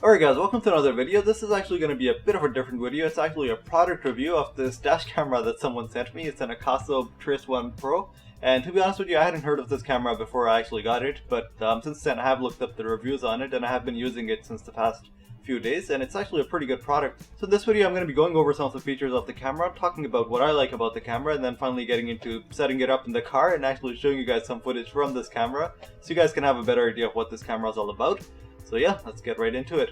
Alright guys, welcome to another video. This is actually going to be a bit of a different video. It's actually a product review of this dash camera that someone sent me. It's an Akaso Trace 1 Pro. And to be honest with you, I hadn't heard of this camera before I actually got it. But since then I have looked up the reviews on it and I have been using it since the past few days. And it's actually a pretty good product. So in this video I'm going to be going over some of the features of the camera, talking about what I like about the camera, and then finally getting into setting it up in the car and actually showing you guys some footage from this camera. So you guys can have a better idea of what this camera is all about. So yeah, let's get right into it.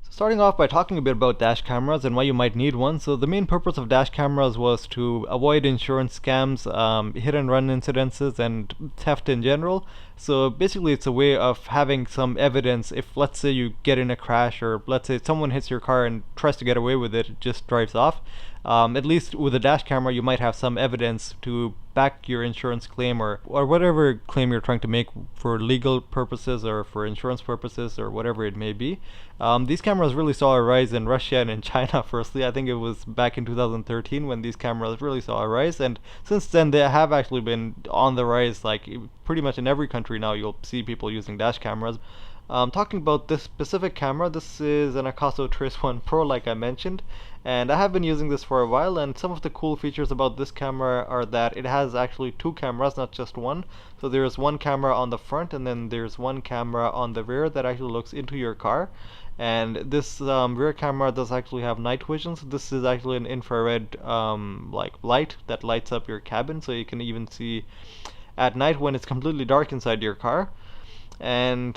Starting off by talking a bit about dash cameras and why you might need one. So the main purpose of dash cameras was to avoid insurance scams, hit and run incidences, and theft in general. So basically it's a way of having some evidence if, let's say, you get in a crash, or let's say someone hits your car and tries to get away with it, it just drives off. At least with a dash camera you might have some evidence to back your insurance claim, or whatever claim you're trying to make for legal purposes or for insurance purposes or whatever it may be. These cameras really saw a rise in Russia and in China firstly. I think it was back in 2013 when these cameras really saw a rise, and since then they have actually been on the rise. Like pretty much in every country now you'll see people using dash cameras. Talking about this specific camera, this is an Akaso Trace 1 Pro, like I mentioned, and I have been using this for a while, and some of the cool features about this camera are that it has actually two cameras, not just one. So there's one camera on the front and then there's one camera on the rear that actually looks into your car. And this rear camera does actually have night vision, so this is actually an infrared like light that lights up your cabin, so you can even see at night when it's completely dark inside your car. And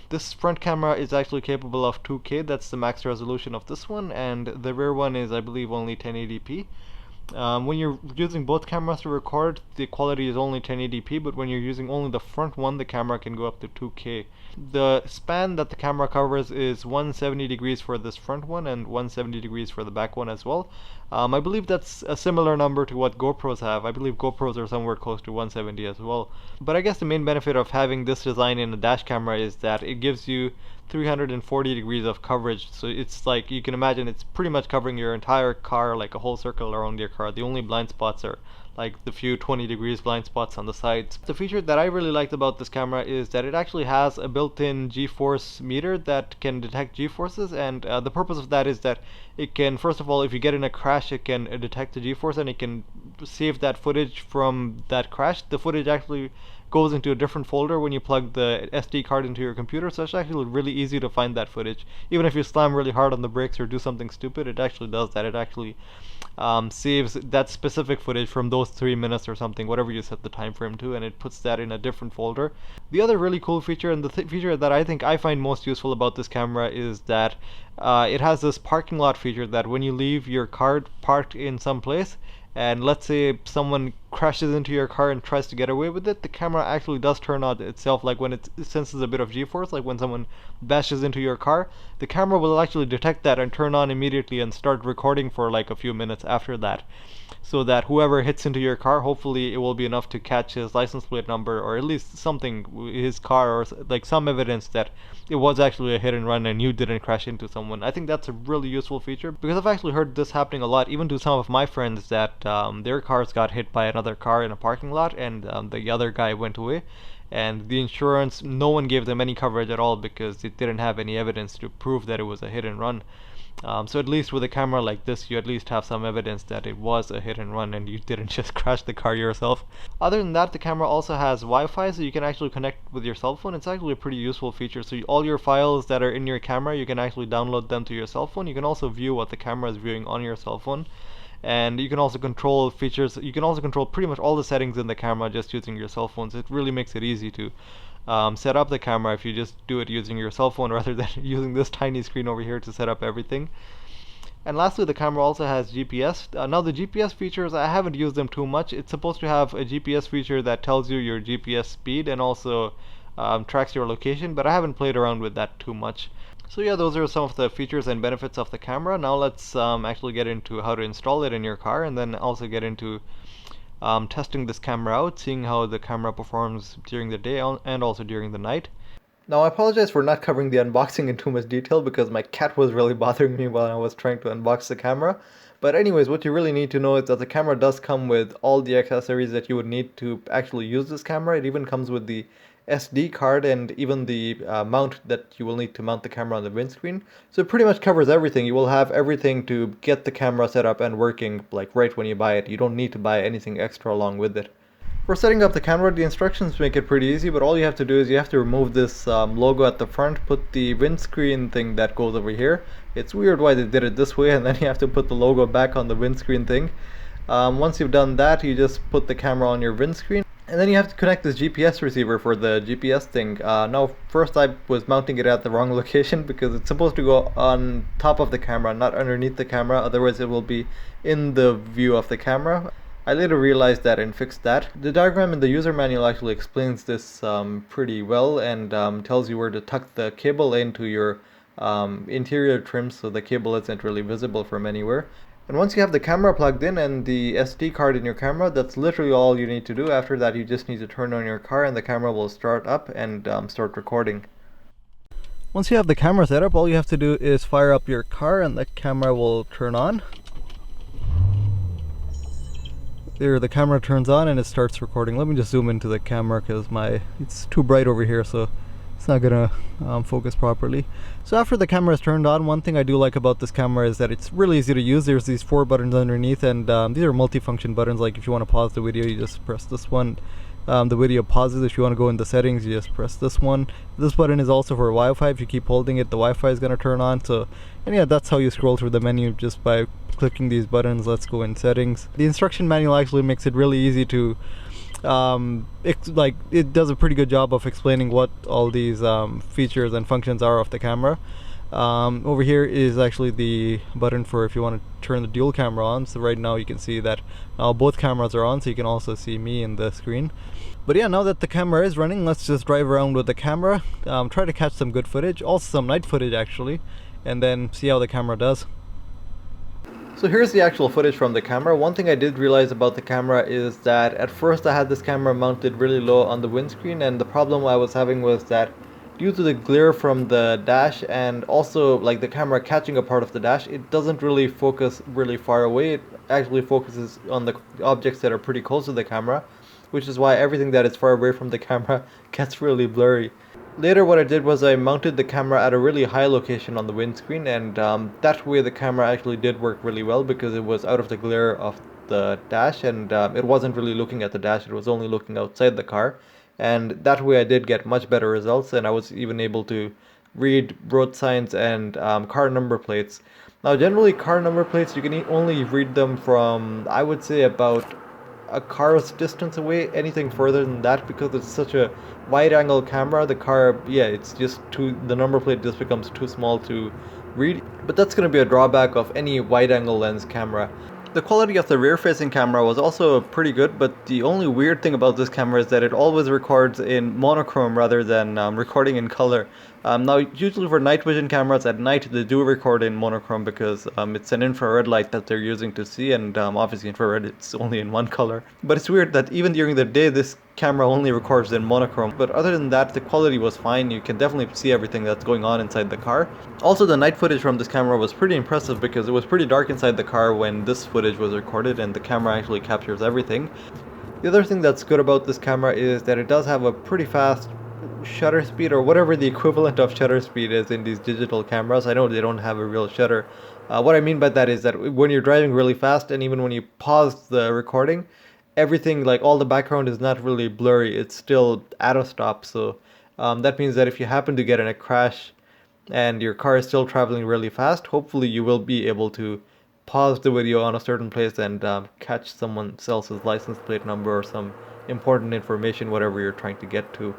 this front camera is actually capable of 2K, that's the max resolution of this one, and the rear one is, I believe, only 1080p. When you're using both cameras to record, the quality is only 1080p, but when you're using only the front one, the camera can go up to 2K. The span that the camera covers is 170 degrees for this front one and 170 degrees for the back one as well. I believe that's a similar number to what GoPros have. I believe GoPros are somewhere close to 170 as well. But I guess the main benefit of having this design in a dash camera is that it gives you 340 degrees of coverage. So it's like, you can imagine it's pretty much covering your entire car, like a whole circle around your car. The only blind spots are like the few 20 degrees blind spots on the sides. The feature that I really liked about this camera is that it actually has a built-in G-force meter that can detect G-forces, and the purpose of that is that it can, first of all, if you get in a crash, it can detect the G-force and it can save that footage from that crash. The footage actually goes into a different folder when you plug the SD card into your computer, so it's actually really easy to find that footage. Even if you slam really hard on the brakes or do something stupid, it actually does that. It actually saves that specific footage from those 3 minutes or something, whatever you set the time frame to, and it puts that in a different folder. The other really cool feature, and the feature that I think I find most useful about this camera, is that it has this parking lot feature that when you leave your car parked in some place, and let's say someone crashes into your car and tries to get away with it, the camera actually does turn on itself. Like when it senses a bit of G-force, like when someone bashes into your car, the camera will actually detect that and turn on immediately and start recording for like a few minutes after that, so that whoever hits into your car, hopefully it will be enough to catch his license plate number, or at least something, his car, or like some evidence that it was actually a hit and run and you didn't crash into someone. I think that's a really useful feature, because I've actually heard this happening a lot, even to some of my friends, that their cars got hit by another car in a parking lot, and the other guy went away, and the insurance, no one gave them any coverage at all because it didn't have any evidence to prove that it was a hit and run. So at least with a camera like this, you at least have some evidence that it was a hit and run and you didn't just crash the car yourself. Other than that, the camera also has Wi-Fi, so you can actually connect with your cell phone. It's actually a pretty useful feature. So all your files that are in your camera, you can actually download them to your cell phone. You can also view what the camera is viewing on your cell phone. And you can also control features, you can also control pretty much all the settings in the camera just using your cell phone. So it really makes it easy to set up the camera if you just do it using your cell phone rather than using this tiny screen over here to set up everything. And lastly, the camera also has GPS. Now the GPS features, I haven't used them too much. It's supposed to have a GPS feature that tells you your GPS speed and also tracks your location, but I haven't played around with that too much. So yeah, those are some of the features and benefits of the camera. Now let's actually get into how to install it in your car, and then also get into testing this camera out, seeing how the camera performs during the day and also during the night. Now I apologize for not covering the unboxing in too much detail because my cat was really bothering me while I was trying to unbox the camera. But anyways, what you really need to know is that the camera does come with all the accessories that you would need to actually use this camera. It even comes with the SD card and even the mount that you will need to mount the camera on the windscreen. So it pretty much covers everything. You will have everything to get the camera set up and working like right when you buy it. You don't need to buy anything extra along with it. For setting up the camera, the instructions make it pretty easy, but all you have to do is you have to remove this logo at the front, put the windscreen thing that goes over here. It's weird why they did it this way, and then you have to put the logo back on the windscreen thing. Once you've done that, you just put the camera on your windscreen, and then you have to connect this GPS receiver for the GPS thing. Now, first I was mounting it at the wrong location because it's supposed to go on top of the camera, not underneath the camera, otherwise it will be in the view of the camera. I later realized that and fixed that. The diagram in the user manual actually explains this pretty well and tells you where to tuck the cable into your interior trim so the cable isn't really visible from anywhere. And once you have the camera plugged in and the SD card in your camera, that's literally all you need to do. After that, you just need to turn on your car and the camera will start up and start recording. Once you have the camera set up, all you have to do is fire up your car and the camera will turn on. There, the camera turns on and it starts recording. Let me just zoom into the camera because it's too bright over here, so it's not gonna focus properly. So after the camera is turned on, one thing I do like about this camera is that it's really easy to use. There's these 4 buttons underneath, and these are multi-function buttons. Like if you want to pause the video, you just press this one. The video pauses. If you want to go into settings, you just press this one. This button is also for Wi-Fi. If you keep holding it, the Wi-Fi is going to turn on. So, and yeah, that's how you scroll through the menu, just by clicking these buttons. Let's go in settings. The instruction manual actually makes it really easy to it does a pretty good job of explaining what all these features and functions are of the camera. Over here is actually the button for if you want to turn the dual camera on. So right now you can see that both cameras are on, so you can also see me in the screen. But yeah, now that the camera is running, let's just drive around with the camera, try to catch some good footage, also some night footage actually, and then see how the camera does. So here's the actual footage from the camera. One thing I did realize about the camera is that at first I had this camera mounted really low on the windscreen, and the problem I was having was that due to the glare from the dash and also like the camera catching a part of the dash, it doesn't really focus really far away. It actually focuses on the objects that are pretty close to the camera, which is why everything that is far away from the camera gets really blurry. Later what I did was I mounted the camera at a really high location on the windscreen, and that way the camera actually did work really well because it was out of the glare of the dash, and it wasn't really looking at the dash, it was only looking outside the car. And that way I did get much better results, and I was even able to read road signs and car number plates. Now generally car number plates, you can only read them from, I would say, about a car's distance away. Anything further than that, because it's such a wide angle camera, the car, yeah, it's just the number plate just becomes too small to read. But that's going to be a drawback of any wide angle lens camera. The quality of the rear facing camera was also pretty good, but the only weird thing about this camera is that it always records in monochrome rather than recording in color. Now usually for night vision cameras at night they do record in monochrome because it's an infrared light that they're using to see, and obviously infrared it's only in one color. But it's weird that even during the day this camera only records in monochrome, but other than that the quality was fine. You can definitely see everything that's going on inside the car. Also the night footage from this camera was pretty impressive because it was pretty dark inside the car when this footage was recorded, and the camera actually captures everything. The other thing that's good about this camera is that it does have a pretty fast shutter speed, or whatever the equivalent of shutter speed is in these digital cameras. I know they don't have a real shutter. What I mean by that is that when you're driving really fast, and even when you pause the recording, everything, like all the background is not really blurry, it's still at a stop. So that means that if you happen to get in a crash and your car is still traveling really fast, hopefully you will be able to pause the video on a certain place and catch someone else's license plate number or some important information, whatever you're trying to get to.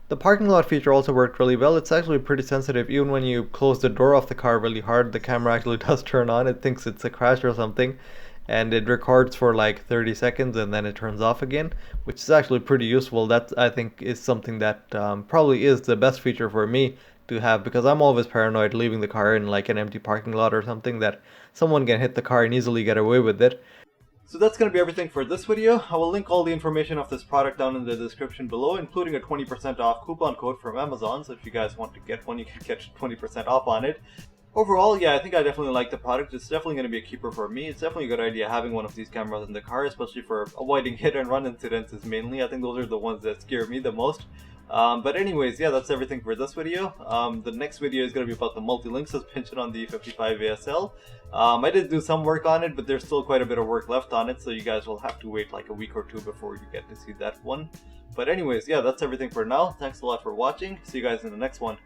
The parking lot feature also worked really well. It's actually pretty sensitive. Even when you close the door of the car really hard, the camera actually does turn on. It thinks it's a crash or something, and it records for like 30 seconds and then it turns off again, which is actually pretty useful. That, I think, is something that probably is the best feature for me to have, because I'm always paranoid leaving the car in like an empty parking lot or something, that someone can hit the car and easily get away with it. So that's going to be everything for this video. I will link all the information of this product down in the description below, including a 20% off coupon code from Amazon, so if you guys want to get one, you can get 20% off on it. overall, yeah, I think I definitely like the product. It's definitely going to be a keeper for me. It's definitely a good idea having one of these cameras in the car, especially for avoiding hit and run incidences mainly. I think those are the ones that scare me the most. But anyways, yeah, that's everything for this video. The next video is going to be about the multi-link suspension on the 55 ASL. I did do some work on it, but there's still quite a bit of work left on it, so you guys will have to wait like a week or two before you get to see that one. But anyways, yeah, that's everything for now. Thanks a lot for watching. See you guys in the next one.